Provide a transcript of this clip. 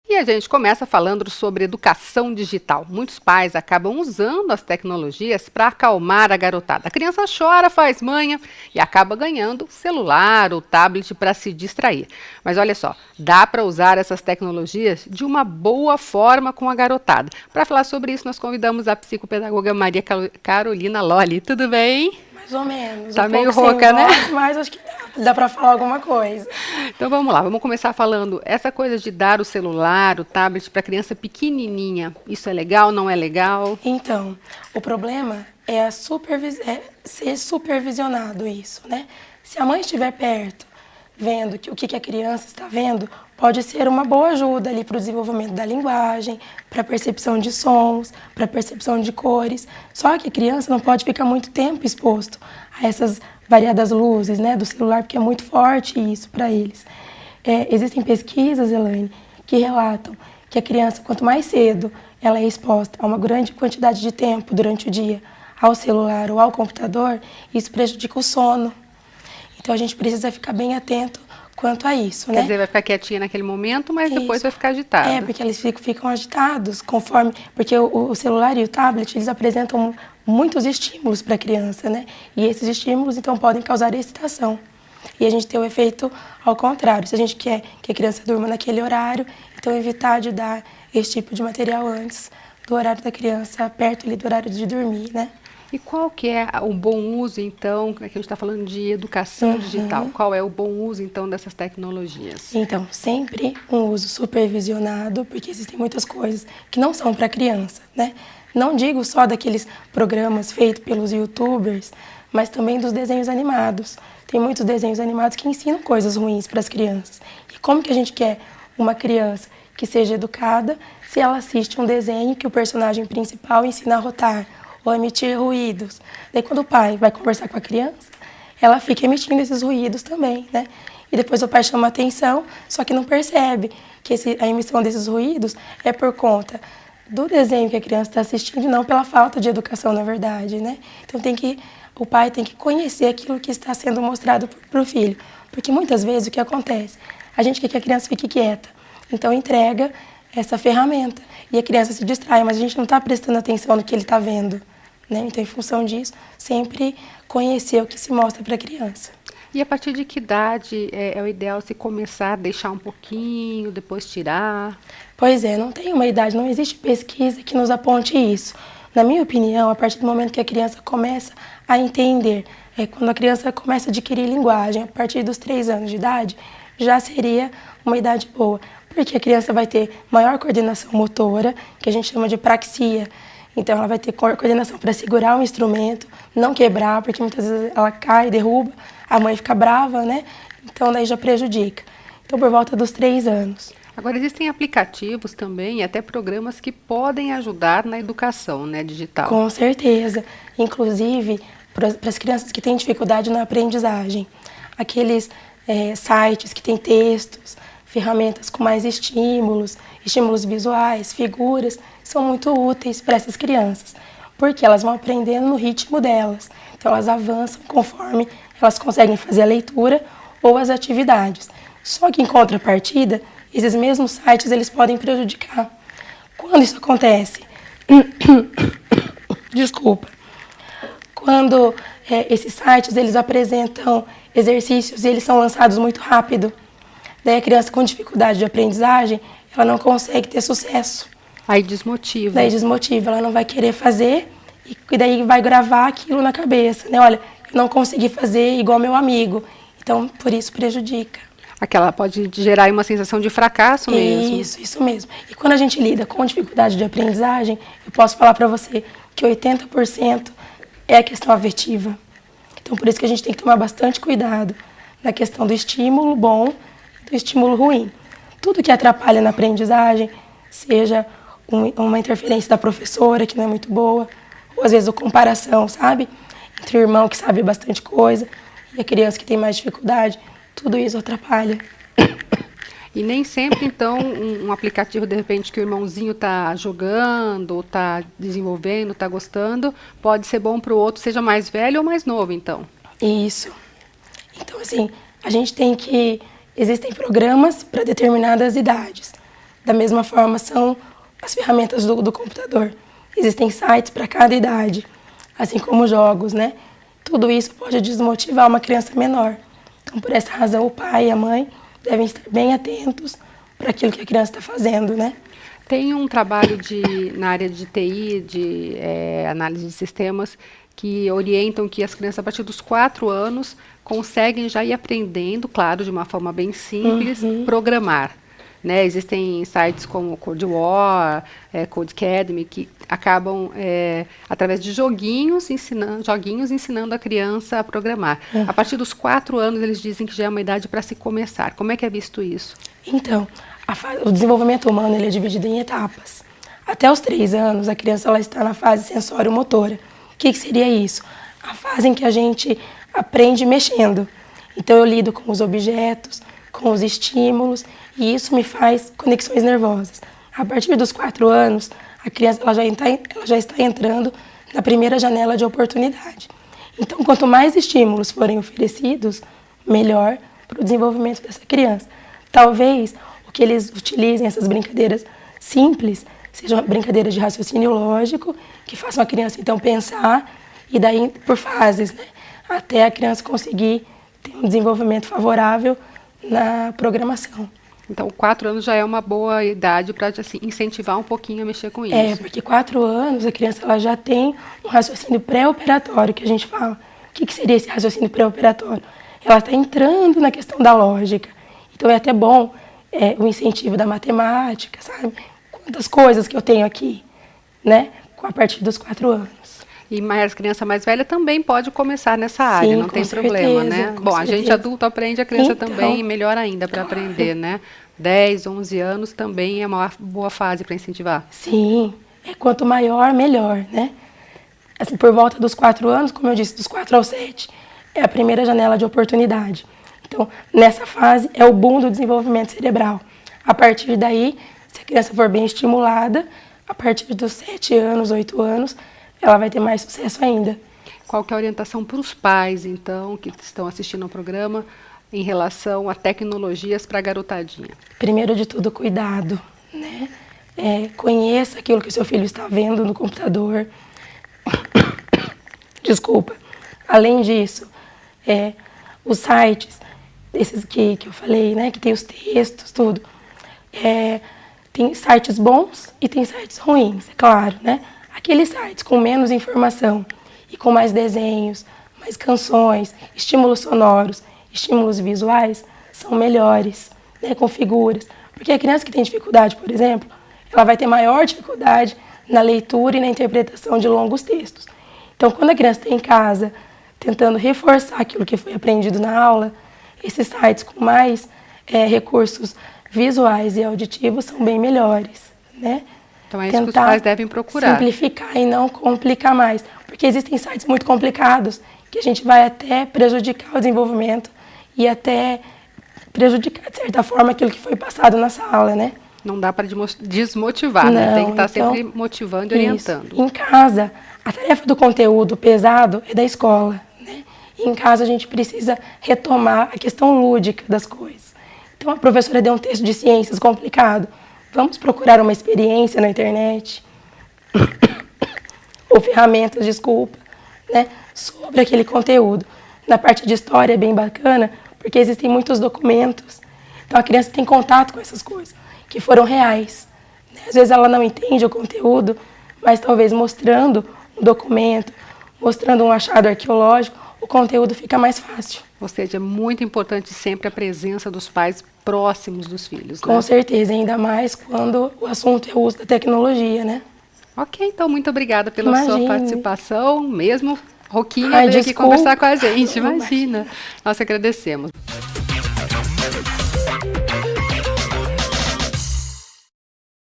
E a gente começa falando sobre educação digital. Muitos pais acabam usando as tecnologias para acalmar a garotada. A criança chora, faz manha e acaba ganhando celular ou tablet para se distrair. Mas olha só, dá para usar essas tecnologias de uma boa forma com a garotada. Para falar sobre isso, nós convidamos a psicopedagoga Maria Carolina Lolli. Tudo bem? Mais ou menos. Tá Um meio pouco rouca, sem né? voz, mas acho que dá para falar alguma coisa. Então vamos lá, vamos começar falando essa coisa de dar o celular, o tablet para criança pequenininha. Isso é legal, não é legal? Então, o problema é, ser supervisionado isso, né? Se a mãe estiver perto, vendo que o que a criança está vendo, pode ser uma boa ajuda ali para o desenvolvimento da linguagem, para a percepção de sons, para a percepção de cores. Só que a criança não pode ficar muito tempo exposto a essas variadas luzes, né, do celular, porque é muito forte isso para eles. Existem pesquisas, Elaine, que relatam que a criança, quanto mais cedo ela é exposta a uma grande quantidade de tempo durante o dia ao celular ou ao computador, isso prejudica o sono. Então a gente precisa ficar bem atento quanto a isso, né? Quer dizer, vai ficar quietinha naquele momento, mas depois vai ficar agitada. Porque eles ficam agitados conforme... Porque o celular e o tablet, eles apresentam muitos estímulos para a criança, né? E esses estímulos, então, podem causar excitação. E a gente tem o efeito ao contrário. Se a gente quer que a criança durma naquele horário, então evitar de dar esse tipo de material antes do horário da criança, perto ali do horário de dormir, né? E qual que é o bom uso, então, que a gente está falando de educação digital, qual é o bom uso, então, dessas tecnologias? Então, sempre um uso supervisionado, porque existem muitas coisas que não são para criança, né? Não digo só daqueles programas feitos pelos YouTubers, mas também dos desenhos animados. Tem muitos desenhos animados que ensinam coisas ruins para as crianças. E como que a gente quer uma criança que seja educada se ela assiste um desenho que o personagem principal ensina a rotar ou emitir ruídos? Daí quando o pai vai conversar com a criança, ela fica emitindo esses ruídos também, né? E depois o pai chama a atenção, só que não percebe que a emissão desses ruídos é por conta do desenho que a criança está assistindo e não pela falta de educação, na verdade, né? Então o pai tem que conhecer aquilo que está sendo mostrado para o filho. Porque muitas vezes o que acontece? A gente quer que a criança fique quieta, então entrega essa ferramenta e a criança se distrai, mas a gente não está prestando atenção no que ele está vendo, né? Então, em função disso, sempre conhecer o que se mostra para a criança. E a partir de que idade é o ideal se começar a deixar um pouquinho, depois tirar? Pois é, não tem uma idade, não existe pesquisa que nos aponte isso. Na minha opinião, a partir do momento que a criança começa a entender, quando a criança começa a adquirir linguagem, a partir dos 3 anos de idade, já seria uma idade boa. Porque a criança vai ter maior coordenação motora, que a gente chama de praxia. Então, ela vai ter coordenação para segurar um instrumento, não quebrar, porque muitas vezes ela cai, derruba, a mãe fica brava, né? Então, daí já prejudica. Então, por volta dos 3 anos. Agora, existem aplicativos também e até programas que podem ajudar na educação, né, digital. Com certeza. Inclusive, para as crianças que têm dificuldade na aprendizagem. Aqueles sites que têm textos, ferramentas com mais estímulos visuais, figuras, são muito úteis para essas crianças, porque elas vão aprendendo no ritmo delas. Então, elas avançam conforme elas conseguem fazer a leitura ou as atividades. Só que, em contrapartida, esses mesmos sites eles podem prejudicar. Quando isso acontece? Desculpa. Quando esses sites eles apresentam exercícios e eles são lançados muito rápido, daí a criança com dificuldade de aprendizagem, ela não consegue ter sucesso. Aí desmotiva. Daí desmotiva, ela não vai querer fazer e daí vai gravar aquilo na cabeça, né? Olha, eu não consegui fazer igual meu amigo, então por isso prejudica. Aquela pode gerar uma sensação de fracasso mesmo. Isso mesmo. E quando a gente lida com dificuldade de aprendizagem, eu posso falar para você que 80% é a questão afetiva. Então, por isso que a gente tem que tomar bastante cuidado na questão do estímulo bom e do estímulo ruim. Tudo que atrapalha na aprendizagem, seja uma interferência da professora, que não é muito boa, ou às vezes a comparação, sabe? Entre o irmão que sabe bastante coisa e a criança que tem mais dificuldade, tudo isso atrapalha. E nem sempre, então, um aplicativo, de repente, que o irmãozinho está jogando, ou está desenvolvendo, está gostando, pode ser bom para o outro, seja mais velho ou mais novo, então. Isso. Então, assim, a gente tem que... Existem programas para determinadas idades. Da mesma forma são as ferramentas do computador. Existem sites para cada idade, assim como jogos, né? Tudo isso pode desmotivar uma criança menor. Então, por essa razão, o pai e a mãe devem estar bem atentos para aquilo que a criança está fazendo, né? Tem um trabalho na área de TI, de análise de sistemas, que orientam que as crianças, a partir dos 4 anos, conseguem já ir aprendendo, claro, de uma forma bem simples, programar. Né? Existem sites como CodeWar, Codecademy, que acabam, através de joguinhos ensinando a criança a programar. A partir dos 4 anos, eles dizem que já é uma idade para se começar. Como é que é visto isso? Então, o desenvolvimento humano ele é dividido em etapas. Até os 3 anos, a criança ela está na fase sensório-motora. O que seria isso? A fase em que a gente aprende mexendo. Então, eu lido com os objetos, com os estímulos, e isso me faz conexões nervosas. A partir dos 4 anos, a criança ela já está entrando na primeira janela de oportunidade. Então, quanto mais estímulos forem oferecidos, melhor para o desenvolvimento dessa criança. Talvez o que eles utilizem, essas brincadeiras simples, sejam brincadeiras de raciocínio lógico, que façam a criança, então, pensar, e daí por fases, né? Até a criança conseguir ter um desenvolvimento favorável na programação. Então, 4 anos já é uma boa idade para assim, incentivar um pouquinho a mexer com isso. Porque 4 anos a criança ela já tem um raciocínio pré-operatório, que a gente fala. O que seria esse raciocínio pré-operatório? Ela está entrando na questão da lógica. Então, é até bom o incentivo da matemática, sabe? Quantas coisas que eu tenho aqui, né? A partir dos 4 anos. E a criança mais velha também pode começar nessa área, não tem problema, né? Bom, a gente adulto aprende, a criança também, melhor ainda para aprender, né? 10, 11 anos também é uma boa fase para incentivar. Sim, quanto maior, melhor, né? Assim, por volta dos 4 anos, como eu disse, dos 4 aos 7, é a primeira janela de oportunidade. Então, nessa fase, é o boom do desenvolvimento cerebral. A partir daí, se a criança for bem estimulada, a partir dos 7 anos, 8 anos, ela vai ter mais sucesso ainda. Qual que é a orientação para os pais, então, que estão assistindo ao programa, em relação a tecnologias para a garotadinha? Primeiro de tudo, cuidado, né? Conheça aquilo que o seu filho está vendo no computador. Desculpa. Além disso, os sites, esses que eu falei, né? Que tem os textos, tudo. Tem sites bons e tem sites ruins, é claro, né? Aqueles sites com menos informação e com mais desenhos, mais canções, estímulos sonoros, estímulos visuais, são melhores, né, com figuras. Porque a criança que tem dificuldade, por exemplo, ela vai ter maior dificuldade na leitura e na interpretação de longos textos. Então, quando a criança está em casa, tentando reforçar aquilo que foi aprendido na aula, esses sites com mais recursos visuais e auditivos são bem melhores, né? Então é isso que os pais devem procurar. Simplificar e não complicar mais. Porque existem sites muito complicados que a gente vai até prejudicar o desenvolvimento e até prejudicar, de certa forma, aquilo que foi passado na sala, né? Não dá para desmotivar, né? Tem que estar sempre motivando e orientando. Em casa, a tarefa do conteúdo pesado é da escola, né? E em casa a gente precisa retomar a questão lúdica das coisas. Então a professora deu um texto de ciências complicado. Vamos procurar uma experiência na internet, ou ferramentas, desculpa, né, sobre aquele conteúdo. Na parte de história é bem bacana, porque existem muitos documentos. Então a criança tem contato com essas coisas, que foram reais. Né? Às vezes ela não entende o conteúdo, mas talvez mostrando um documento, mostrando um achado arqueológico, o conteúdo fica mais fácil. Ou seja, é muito importante sempre a presença dos pais próximos dos filhos, né? Com certeza, ainda mais quando o assunto é o uso da tecnologia, né? Ok, então muito obrigada pela sua participação, mesmo Roquinha veio aqui desculpa. conversar com a gente, imagina. Nós agradecemos.